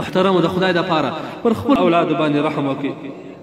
محترم د خدای د پاره پر خپل اولاد باندې رحم وکړي،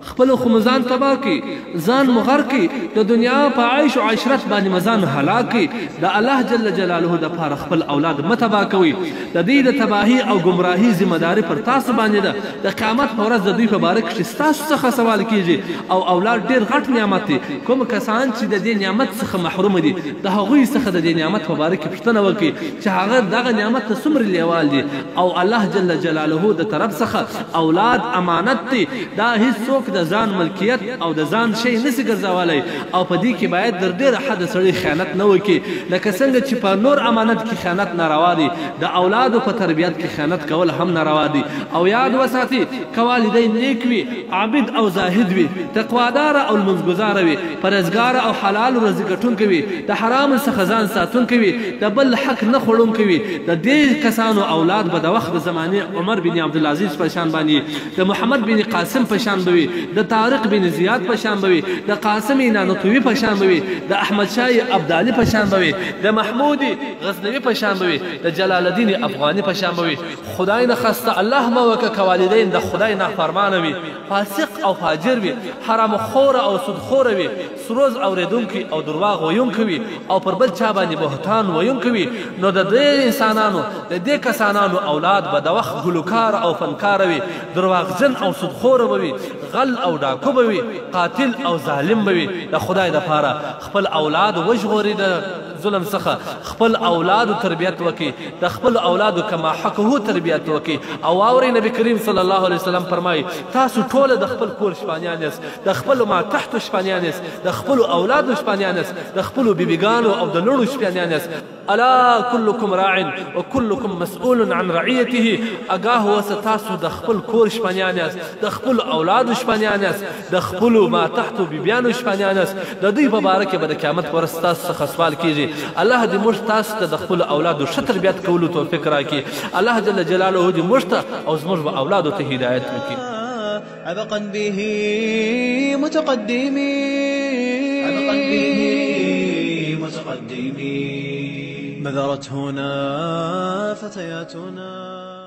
خپل خو مزان تباه کړي، ځان مغر کړي، د دنیا په عیش او عشرت باندې مزان هلاک کړي. د الله جل جلاله د پاره خپل اولاد مه تباه کوئ. د دې د تباهي او ګمراهي ذمه داري پر تاسو باندې ده. د قیامت په ورځ د دوی په باره کښې ستاسو څخه سوال کیږي. او اولاد ډېر غټ نعمت دی. کوم کسان چې د دې نعمت څخه محروم دي، د هغوی څخه د دې نعمت په باره کې پوښتنه وکړي چې هغه دغه نعمت ته څومره لیوال دي. او الله جل جلاله د طرف څخه اولاد امانت دی. دا هیڅوک د ځان ملکیت او د ځان شی نسي ګرځولی. او په دې کې باید در ډېره حده سړی خیانت نه وکړي. لکه څنګه چې په نور امانت کې خیانت ناروا دی، د اولادو په تربیت کې خیانت کول هم ناروا دي. او یاد وساتي که والدین نیک وي، عابد او زاهد وي، تقواداره او لمونځګزاره وي، پرهیزګاره او حلال روزي ګټونکی وي، د حرامو څخه ځان ساتونکی وي، د بل حق نه خوړونکی وي. د دې کسانو اولاد به د وخت د زمانې عمر بن عبدالعزیز په شان باندې، د محمد بن قاسم په شان به وي، د طارق بن زیاد په شان به وي، د قاسم نانوتوي په شان به وي، د احمد شاه ابدالي په شان به وي، د محمود غزنوي په شان به وي، د جلال الدین افغاني په شان به وي. خدای نه خسته الله مه وکړه که والدین د خدای نافرمانه وي، فاسق او فاجر وي، حرام خوره او سودخوره وي، سروز اورېدونکي او درواغ ویونکي وي، او پر بل چا باندې بهتان ویونکي وي. نو د دې انسانانو د دې کسانانو اولاد به د وخت ګلوکار او فنکاره وي، درواغجن او سودخوره به وي، غل او ډاکو به وي، قاتل او ظالم به وي. د خدای دپاره خپل اولاد وژغوري د ظلم څخه، خپل اولادو تربیت وکړي، د خپل اولادو کما حقه تربیت وکړي. او واورئ نبي کریم صلی الله علیه وسلم فرمایي تاسو ټوله د خپل کور شپانیان یاست، د خپلو ماتحتو شپانیان یاست، د خپلو اولادو شپانیان یاست، د خپلو بیبیګانو او د لوڼو شپانیان یاست. الا كلكم راع وكلكم مسؤول عن رعيته. اگاه اوسه تاسو د خپل کور شپانیان یاست، د خپلو اولادو شپانیان یاست، د خپلو ماتحتو بیبیانو شپانیان یاست. د دوی په باره کې به د قیامت په ورځ تاسو څخه سوال کیږي. الله دې موږ تاسو ته د خپلو اولادو ښه تربیت کولو توفیق راکړي. الله جل جلاله دې موږ ته او زموږ به اولادو ته هدایت وکړي. عبقا به متقدمين، عبقا به متقدمين، بذرت هنا فتياتنا.